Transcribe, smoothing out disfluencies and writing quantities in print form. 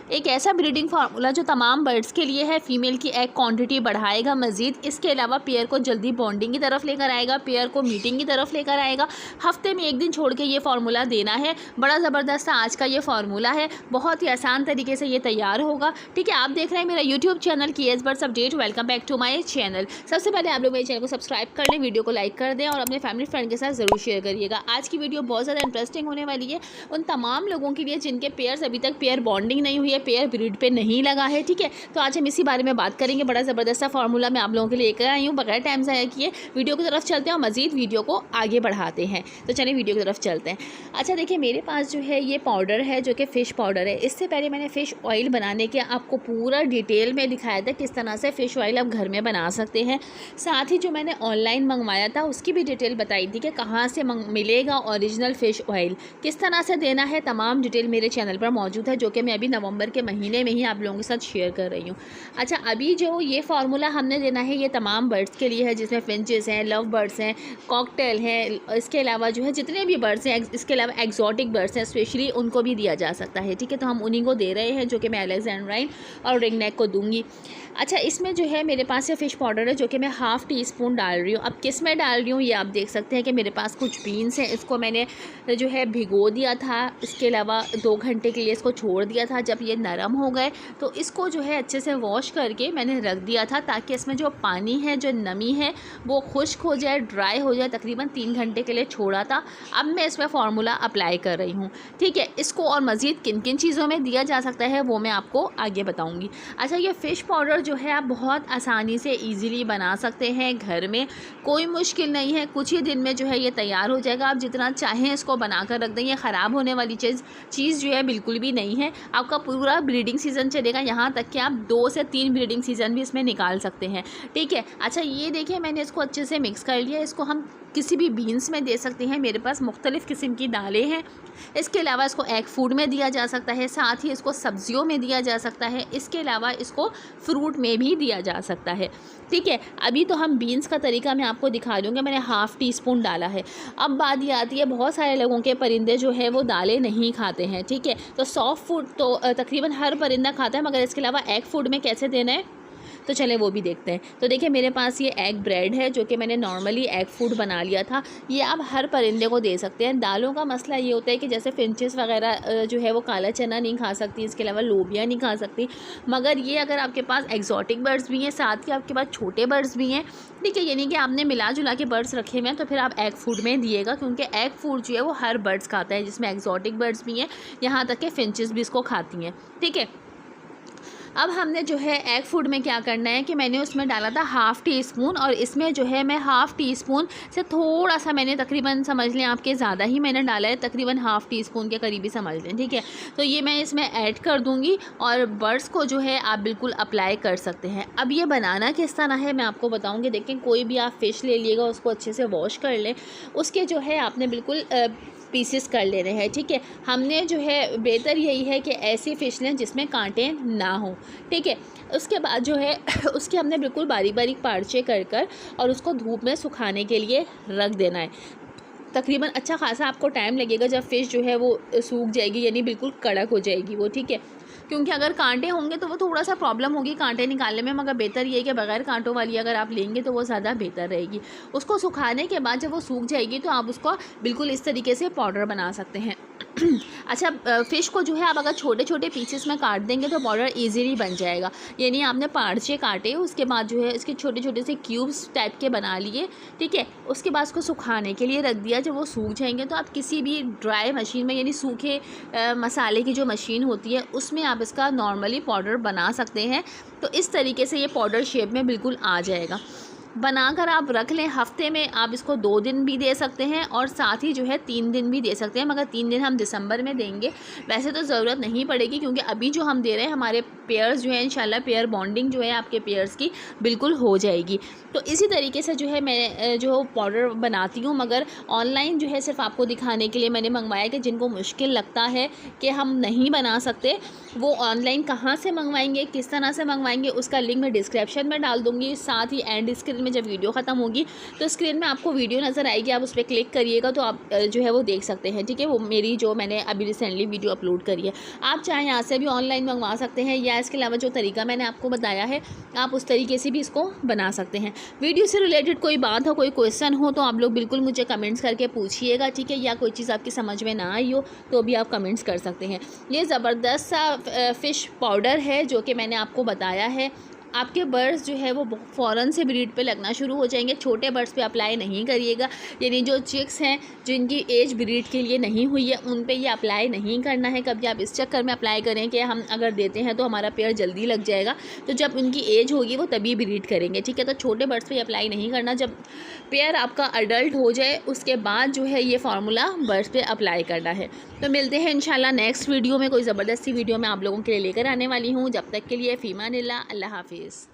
एक ऐसा breeding formula जो तमाम बर्ड्स के लिए है, फीमेल की एग क्वांटिटी बढ़ाएगा मज़ीद, इसके अलावा पेयर को जल्दी बॉन्डिंग की तरफ लेकर आएगा, पेयर को मीटिंग की तरफ लेकर आएगा। हफ्ते में 1 दिन छोड़ के ये फार्मूला देना है। बड़ा ज़बरदस्त आज का ये फार्मूला है, बहुत ही आसान तरीके से ये तैयार होगा। ठीक है, आप देख रहे हैं मेरा YouTube channel KS birds update. Welcome back to my channel. सबसे पहले आप लोग मेरे चैनल को सब्सक्राइब कर लें, वीडियो को लाइक कर दें और अपने फैमिली फ्रेंड के साथ ज़रूर शेयर करिएगा। आज की वीडियो बहुत ज़्यादा इंटरेस्टिंग होने वाली है उन तमाम लोगों के लिए जिनके पेयर्स अभी तक पेयर बॉन्डिंग नहीं हुई है, पेयर ब्रीड पे नहीं लगा है। ठीक है, तो आज हम इसी बारे में बात करेंगे। बड़ा ज़बरदस्त सा फार्मूला मैं आप लोगों के लिए लेकर आई हूँ। बगैर टाइम ज़ाया किए वीडियो की तरफ चलते हैं और मज़ीद वीडियो को आगे बढ़ाते हैं। तो चलिए वीडियो की तरफ चलते हैं। अच्छा देखिए, मेरे पास जो है ये पाउडर है जो कि फ़िश पाउडर है। इससे पहले मैंने फ़िश ऑयल बनाने के आपको पूरा डिटेल में दिखाया था किस तरह से फ़िश ऑयल आप घर में बना सकते हैं। साथ ही जो मैंने ऑनलाइन मंगवाया था उसकी भी डिटेल बताई थी कि कहाँ से मिलेगा ओरिजिनल फ़िश ऑयल, किस तरह से देना है। तमाम डिटेल मेरे चैनल पर मौजूद है जो कि मैं अभी नवंबर के महीने में ही आप लोगों के साथ शेयर कर रही हूँ। अच्छा, अभी जो ये फार्मूला हमने देना है ये तमाम बर्ड्स के लिए है, जिसमें फिंचेस हैं, लव बर्ड्स हैं, कॉकटेल हैं, इसके अलावा जो है जितने भी बर्ड्स हैं, इसके अलावा एक्जॉटिक बर्ड्स हैं स्पेशली, उनको भी दिया जा सकता है। ठीक है, तो हम उन्हीं को दे रहे हैं जो कि मैं अलेक्जेंड्राइन और रिंगनेक को दूंगी। अच्छा, इसमें जो है मेरे पास ये फ़िश पाउडर है जो कि मैं हाफ़ टी स्पून डाल रही हूँ। अब किस में डाल रही हूँ ये आप देख सकते हैं कि मेरे पास कुछ बीन्स हैं, इसको मैंने जो है भिगो दिया था। इसके अलावा 2 घंटे के लिए इसको छोड़ दिया था। जब ये नरम हो गए तो इसको जो है अच्छे से वॉश करके मैंने रख दिया था ताकि इसमें जो पानी है, जो नमी है, वो खुश्क हो जाए, ड्राई हो जाए। तकरीबन 3 घंटे के लिए छोड़ा था। अब मैं इसमें फार्मूला अप्लाई कर रही हूँ। ठीक है, इसको और मज़ीद किन किन चीज़ों में दिया जा सकता है वो मैं आपको आगे बताऊँगी। अच्छा, ये फ़िश पाउडर जो है आप बहुत आसानी से ईज़िली बना सकते हैं घर में, कोई मुश्किल नहीं है। कुछ ही दिन में जो है ये तैयार हो जाएगा। आप जितना चाहें इसको बनाकर रख दें, ये ख़राब होने वाली चीज़ जो है बिल्कुल भी नहीं है। आपका पूरा ब्रीडिंग सीज़न चलेगा, यहाँ तक कि आप 2 से 3 ब्रीडिंग सीज़न भी इसमें निकाल सकते हैं। ठीक है, अच्छा ये देखिए मैंने इसको अच्छे से मिक्स कर लिया। इसको हम किसी भी बीन्स में दे सकते हैं, मेरे पास मुख्तलिफ़ किस्म की दालें हैं। इसके अलावा इसको एग फूड में दिया जा सकता है, साथ ही इसको सब्जियों में दिया जा सकता है। इसके अलावा इसको फ्रूट में भी दिया जा सकता है। ठीक है, अभी तो हम बीन्स का तरीका मैं आपको दिखा रही हूँ कि मैंने हाफ़ टी स्पून डाला है। अब बात ये आती है, बहुत सारे लोगों के परिंदे जो है वो दालें नहीं खाते हैं। ठीक है, तो सॉफ्ट फूड तो तकरीबन हर परिंदा खाता है, मगर इसके अलावा एग फूड में कैसे देना है तो चले वो भी देखते हैं। तो देखिए मेरे पास ये एग ब्रेड है जो कि मैंने नॉर्मली एग फूड बना लिया था। ये आप हर परिंदे को दे सकते हैं। दालों का मसला ये होता है कि जैसे फिंचेस वगैरह जो है वो काला चना नहीं खा सकती, इसके अलावा लोबिया नहीं खा सकती। मगर ये अगर आपके पास एक्जॉटिक बर्ड्स भी हैं, साथ ही आपके पास छोटे बर्ड्स भी हैं, ठीक है, यानी कि आपने मिला जुला के बर्ड्स रखे हुए हैं, तो फिर आप एग फूड में दिएगा, क्योंकि एग फूड जो है वो हर बर्ड्स खाता है, जिसमें एक्जॉटिक बर्ड्स भी हैं, यहाँ तक कि फिंचेस भी इसको खाती हैं। ठीक है, अब हमने जो है एग फूड में क्या करना है कि मैंने उसमें डाला था हाफ़ टी स्पून, और इसमें जो है मैं हाफ़ टी स्पून से थोड़ा सा मैंने तकरीबन समझ लें आपके ज़्यादा ही मैंने डाला है, तकरीबन हाफ़ टी स्पून के करीब ही समझ लें। ठीक है, तो ये मैं इसमें ऐड कर दूँगी और बर्ड्स को जो है आप बिल्कुल अप्लाई कर सकते हैं। अब ये बनाना किस तरह है मैं आपको बताऊँगी। देखें, कोई भी आप फ़िश ले लीजिएगा, उसको अच्छे से वॉश कर लें, उसके जो है आपने बिल्कुल पीसेस कर लेने हैं। ठीक है, हमने जो है बेहतर यही है कि ऐसी फ़िश लें जिसमें कांटे ना हो। ठीक है, उसके बाद जो है उसके हमने बिल्कुल बारीक बारीक पार्चे कर और उसको धूप में सुखाने के लिए रख देना है। तकरीबन अच्छा खासा आपको टाइम लगेगा, जब फ़िश जो है वो सूख जाएगी, यानी बिल्कुल कड़क हो जाएगी वो। ठीक है, क्योंकि अगर कांटे होंगे तो वो थोड़ा सा प्रॉब्लम होगी कांटे निकालने में, मगर बेहतर ये है कि बगैर कांटों वाली अगर आप लेंगे तो वो ज़्यादा बेहतर रहेगी। उसको सुखाने के बाद जब वो सूख जाएगी तो आप उसको बिल्कुल इस तरीके से पाउडर बना सकते हैं। अच्छा, फ़िश को जो है आप अगर छोटे छोटे पीसेस में काट देंगे तो पाउडर इजीली बन जाएगा। यानी आपने पार्चे काटे, उसके बाद जो है इसके छोटे छोटे से क्यूब्स टाइप के बना लिए। ठीक है, उसके बाद उसको सुखाने के लिए रख दिया। जब वो सूख जाएंगे तो आप किसी भी ड्राई मशीन में, यानी सूखे मसाले की जो मशीन होती है, उसमें आप इसका नॉर्मली पाउडर बना सकते हैं। तो इस तरीके से ये पाउडर शेप में बिल्कुल आ जाएगा। बनाकर आप रख लें। हफ्ते में आप इसको 2 दिन भी दे सकते हैं और साथ ही जो है 3 दिन भी दे सकते हैं, मगर 3 दिन हम दिसंबर में देंगे। वैसे तो ज़रूरत नहीं पड़ेगी, क्योंकि अभी जो हम दे रहे हैं हमारे पेयर्स जो है इंशाल्लाह पेयर बॉन्डिंग जो है आपके पेयर्स की बिल्कुल हो जाएगी। तो इसी तरीके से जो है मैं जो पाउडर बनाती हूँ, मगर ऑनलाइन जो है सिर्फ आपको दिखाने के लिए मैंने मंगवाया कि जिनको मुश्किल लगता है कि हम नहीं बना सकते, वो ऑनलाइन कहाँ से मंगवाएंगे, किस तरह से मंगवाएंगे, उसका लिंक मैं डिस्क्रिप्शन में डाल दूँगी। साथ ही एंड स्क्रीन में जब वीडियो ख़त्म होगी तो स्क्रीन में आपको वीडियो नज़र आएगी, आप उस पर क्लिक करिएगा तो आप जो है वो देख सकते हैं, ठीक है। वो मेरी जो मैंने अभी रिसेंटली वीडियो अपलोड करी है, आप चाहे यहाँ से भी ऑनलाइन मंगवा सकते हैं, या इसके अलावा जो तरीका मैंने आपको बताया है आप उस तरीके से भी इसको बना सकते हैं। वीडियो से रिलेटेड कोई बात हो, कोई क्वेश्चन हो तो आप लोग बिल्कुल मुझे कमेंट्स करके पूछिएगा, ठीक है। या कोई चीज़ आपकी समझ में ना आई हो तो भी आप कमेंट्स कर सकते हैं। ये ज़बरदस्त सा फ़िश पाउडर है जो कि मैंने आपको बताया है। आपके बर्ड्स जो है वो फ़ौरन से ब्रीड पे लगना शुरू हो जाएंगे। छोटे बर्ड्स पे अप्लाई नहीं करिएगा, यानी जो चिक्स हैं जिनकी एज ब्रीड के लिए नहीं हुई है उन पे ये अप्लाई नहीं करना है। कभी आप इस चक्कर में अप्लाई करें कि हम अगर देते हैं तो हमारा पेयर जल्दी लग जाएगा, तो जब उनकी एज होगी वो तभी ब्रीड करेंगे, ठीक है। तो छोटे बर्ड्स पे अप्लाई नहीं करना, जब पेयर आपका अडल्ट हो जाए उसके बाद जो है ये फार्मूला बर्ड्स पे अप्लाई करना है। तो मिलते हैं इंशाल्लाह नेक्स्ट वीडियो में, कोई ज़बरदस्ती वीडियो मैं आप लोगों के लिए लेकर आने वाली हूँ। जब तक के लिए फ़ीमानिल्लाह, अल्लाह हाफिज़।